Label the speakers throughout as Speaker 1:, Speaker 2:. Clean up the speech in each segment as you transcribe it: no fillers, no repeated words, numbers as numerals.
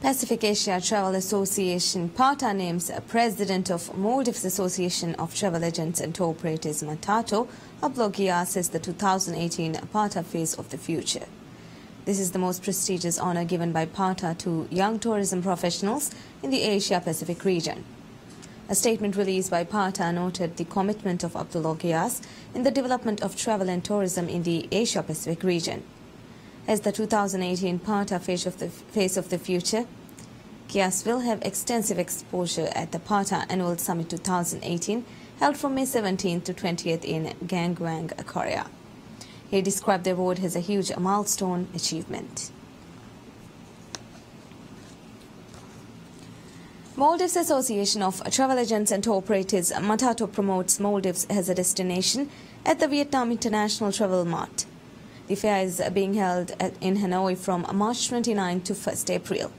Speaker 1: Pacific Asia Travel Association PATA names President of Maldives Association of Travel Agents and Tour Operators Matato Ablogias as the 2018 PATA Face of the Future. This is the most prestigious honor given by PATA to young tourism professionals in the Asia-Pacific region. A statement released by PATA noted the commitment of Ablogias in the development of travel and tourism in the Asia-Pacific region. As the 2018 PATA Face of the Future, Gias will have extensive exposure at the PATA Annual Summit 2018, held from May 17th to 20th in Gangwon, Korea. He described the award as a huge milestone achievement. Maldives Association of Travel Agents and Tour Operators Matato promotes Maldives as a destination at the Vietnam International Travel Mart. The fair is being held in Hanoi from March 29 to 1st April.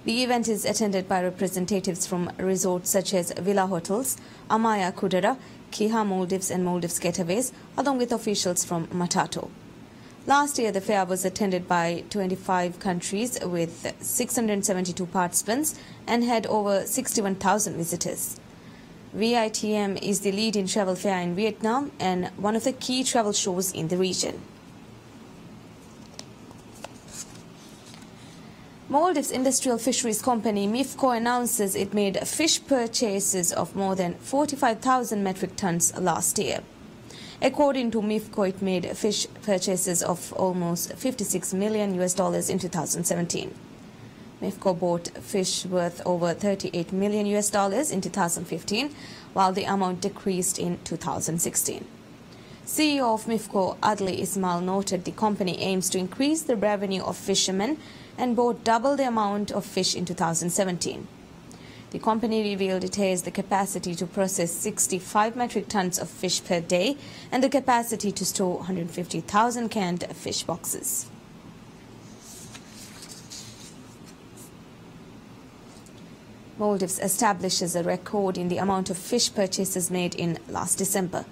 Speaker 1: The event is attended by representatives from resorts such as Villa Hotels, Amaya Kudera, Kiha Maldives and Maldives Getaways, along with officials from Matato. Last year, the fair was attended by 25 countries with 672 participants and had over 61,000 visitors. VITM is the leading travel fair in Vietnam and one of the key travel shows in the region. Maldives Industrial Fisheries Company MIFCO announces it made fish purchases of more than 45,000 metric tons last year. According to MIFCO, it made fish purchases of almost $56 million in 2017. MIFCO bought fish worth over $38 million in 2015, while the amount decreased in 2016. CEO of MIFCO, Adli Ismail, noted the company aims to increase the revenue of fishermen and bought double the amount of fish in 2017. The company revealed it has the capacity to process 65 metric tons of fish per day and the capacity to store 150,000 canned fish boxes. Maldives establishes a record in the amount of fish purchases made in last December.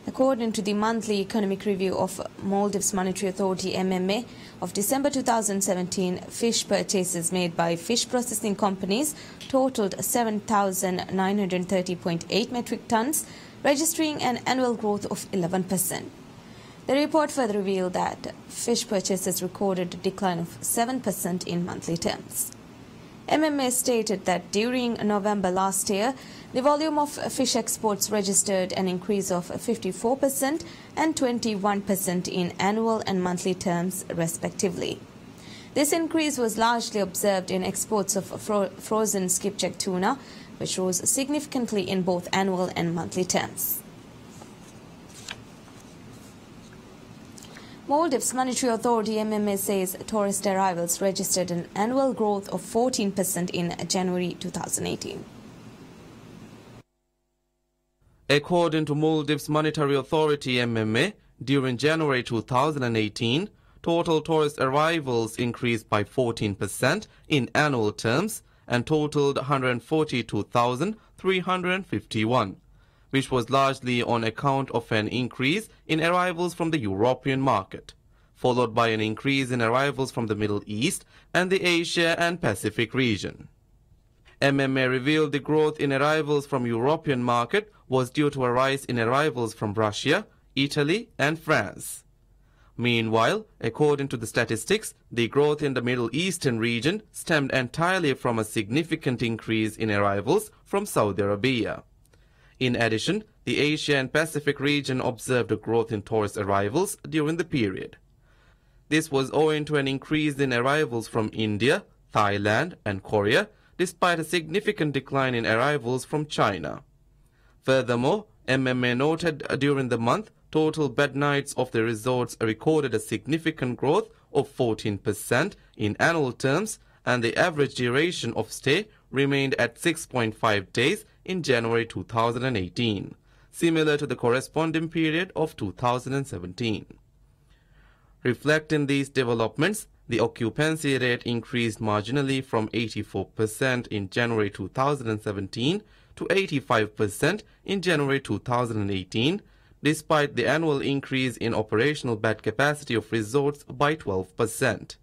Speaker 1: According to the monthly economic review of Maldives Monetary Authority MMA of December 2017, fish purchases made by fish processing companies totaled 7,930.8 metric tons, registering an annual growth of 11%. The report further revealed that fish purchases recorded a decline of 7% in monthly terms. MMA stated that during November last year, the volume of fish exports registered an increase of 54% and 21% in annual and monthly terms, respectively. This increase was largely observed in exports of frozen skipjack tuna, which rose significantly in both annual and monthly terms. Maldives Monetary Authority MMA says tourist arrivals registered an annual growth of 14% in January 2018.
Speaker 2: According to Maldives Monetary Authority MMA, during January 2018, total tourist arrivals increased by 14% in annual terms and totaled 142,351, which was largely on account of an increase in arrivals from the European market, followed by an increase in arrivals from the Middle East and the Asia and Pacific region. MMA revealed the growth in arrivals from European market was due to a rise in arrivals from Russia, Italy and France. Meanwhile, according to the statistics, the growth in the Middle Eastern region stemmed entirely from a significant increase in arrivals from Saudi Arabia. In addition, the Asia and Pacific region observed a growth in tourist arrivals during the period. This was owing to an increase in arrivals from India, Thailand and Korea, despite a significant decline in arrivals from China. Furthermore, MMA noted during the month, total bed nights of the resorts recorded a significant growth of 14% in annual terms, and the average duration of stay remained at 6.5 days in January 2018, similar to the corresponding period of 2017. Reflecting these developments, the occupancy rate increased marginally from 84% in January 2017 to 85% in January 2018, despite the annual increase in operational bed capacity of resorts by 12%.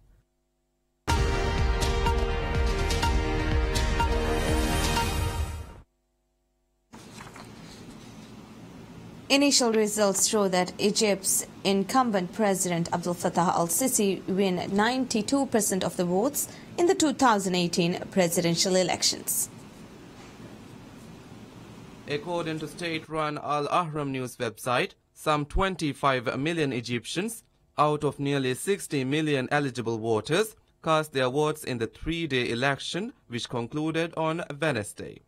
Speaker 1: Initial results show that Egypt's incumbent President Abdel Fattah al-Sisi win 92% of the votes in the 2018 presidential elections.
Speaker 2: According to state-run Al Ahram news website, some 25 million Egyptians, out of nearly 60 million eligible voters, cast their votes in the three-day election, which concluded on Wednesday.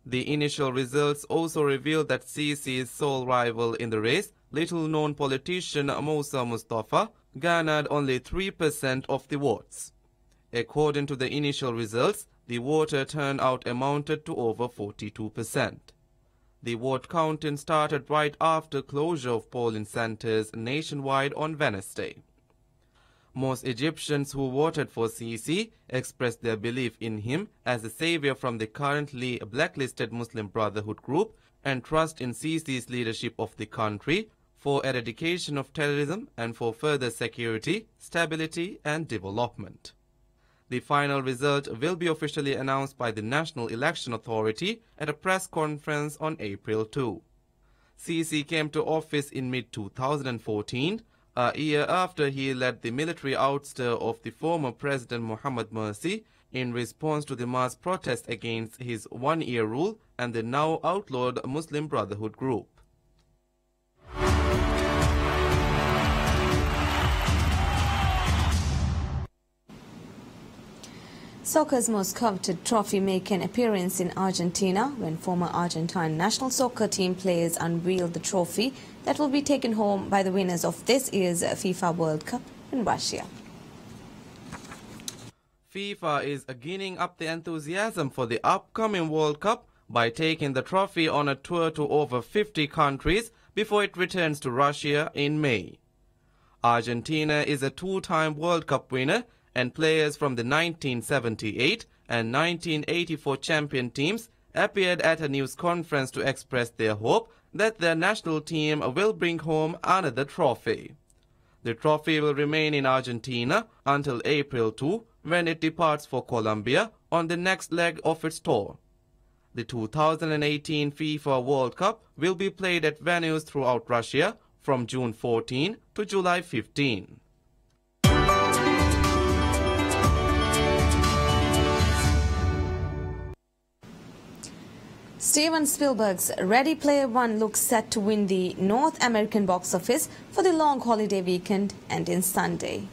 Speaker 2: The initial results also revealed that Sisi's sole rival in the race, little-known politician Moussa Mustafa, garnered only 3% of the votes. According to the initial results, the voter turnout amounted to over 42%. The vote counting started right after closure of polling centers nationwide on Wednesday. Most Egyptians who voted for Sisi expressed their belief in him as a savior from the currently blacklisted Muslim Brotherhood group and trust in Sisi's leadership of the country for eradication of terrorism and for further security, stability and development. The final result will be officially announced by the National Election Authority at a press conference on April 2. Sisi came to office in mid-2014, a year after he led the military ouster of the former President Mohamed Morsi in response to the mass protest against his one-year rule and the now outlawed Muslim Brotherhood group.
Speaker 1: Soccer's most coveted trophy make an appearance in Argentina when former Argentine national soccer team players unveiled the trophy that will be taken home by the winners of this year's FIFA World Cup in Russia.
Speaker 2: FIFA is ginning up the enthusiasm for the upcoming World Cup by taking the trophy on a tour to over 50 countries before it returns to Russia in May. Argentina is a two-time World Cup winner, and players from the 1978 and 1984 champion teams appeared at a news conference to express their hope that their national team will bring home another trophy. The trophy will remain in Argentina until April 2, when it departs for Colombia on the next leg of its tour. The 2018 FIFA World Cup will be played at venues throughout Russia from June 14 to July 15.
Speaker 1: Steven Spielberg's Ready Player One looks set to win the North American box office for the long holiday weekend ending Sunday.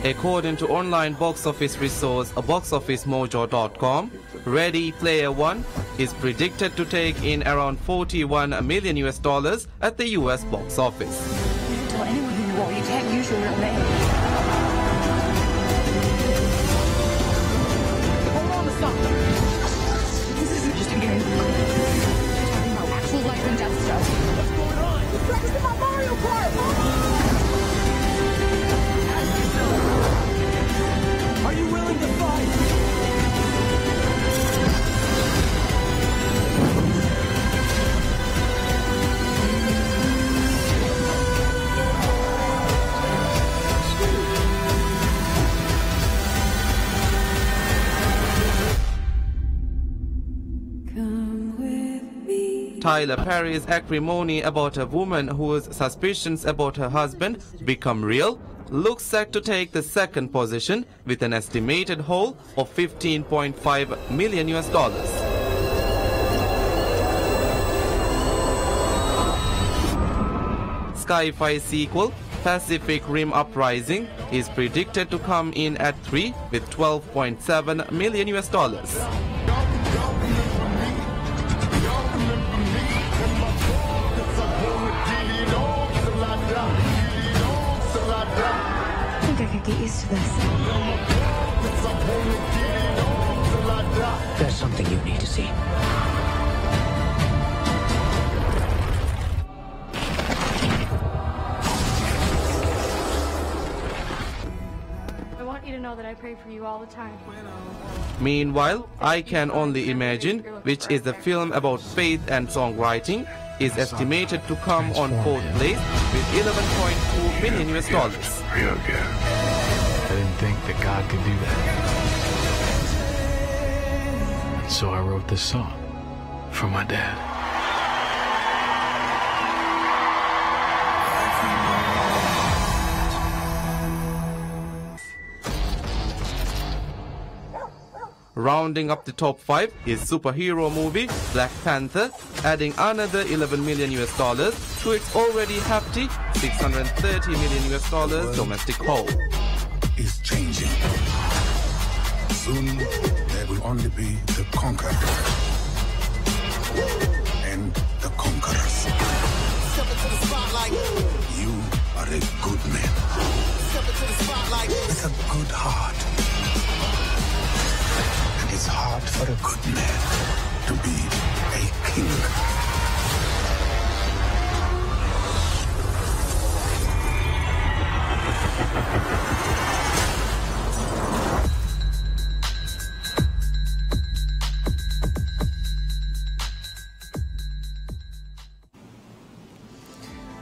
Speaker 2: According to online box office resource BoxOfficeMojo.com, Ready Player One is predicted to take in around $41 million at the US box office.
Speaker 3: Tell anyone who you are, you can't use your real name. Hold on to something. This isn't just a game. We're talking about actual life and death stuff. What's going on? We're practicing my Mario Kart! Are you willing to fight?
Speaker 2: Tyler Perry's acrimony about a woman whose suspicions about her husband become real looks set to take the second position with an estimated haul of $15.5 million. Sci-fi sequel Pacific Rim Uprising is predicted to come in at 3 with $12.7 million.
Speaker 3: I could get used to this.
Speaker 4: There's something you need to see.
Speaker 5: I want you to know that I pray for you all the time.
Speaker 2: Meanwhile, I Can Only Imagine, which is a film about faith and songwriting, is estimated to come on fourth place with $11.2 million.
Speaker 6: Real good. I didn't think that God could do that. So I wrote this song. for my dad.
Speaker 2: Rounding up the top 5 is superhero movie Black Panther, adding another $11 million to its already hefty $630 million domestic haul.
Speaker 4: Is changing. Soon there will only be the conqueror and the conquerors.
Speaker 7: Step into the spotlight.
Speaker 4: You are a good man
Speaker 7: Step into the spotlight.
Speaker 4: with a good heart. And it's hard for a good man to be a king.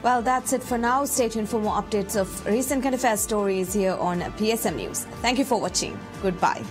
Speaker 1: Well, that's it for now. Stay tuned for more updates of recent current affairs stories here on PSM News. Thank you for watching. Goodbye.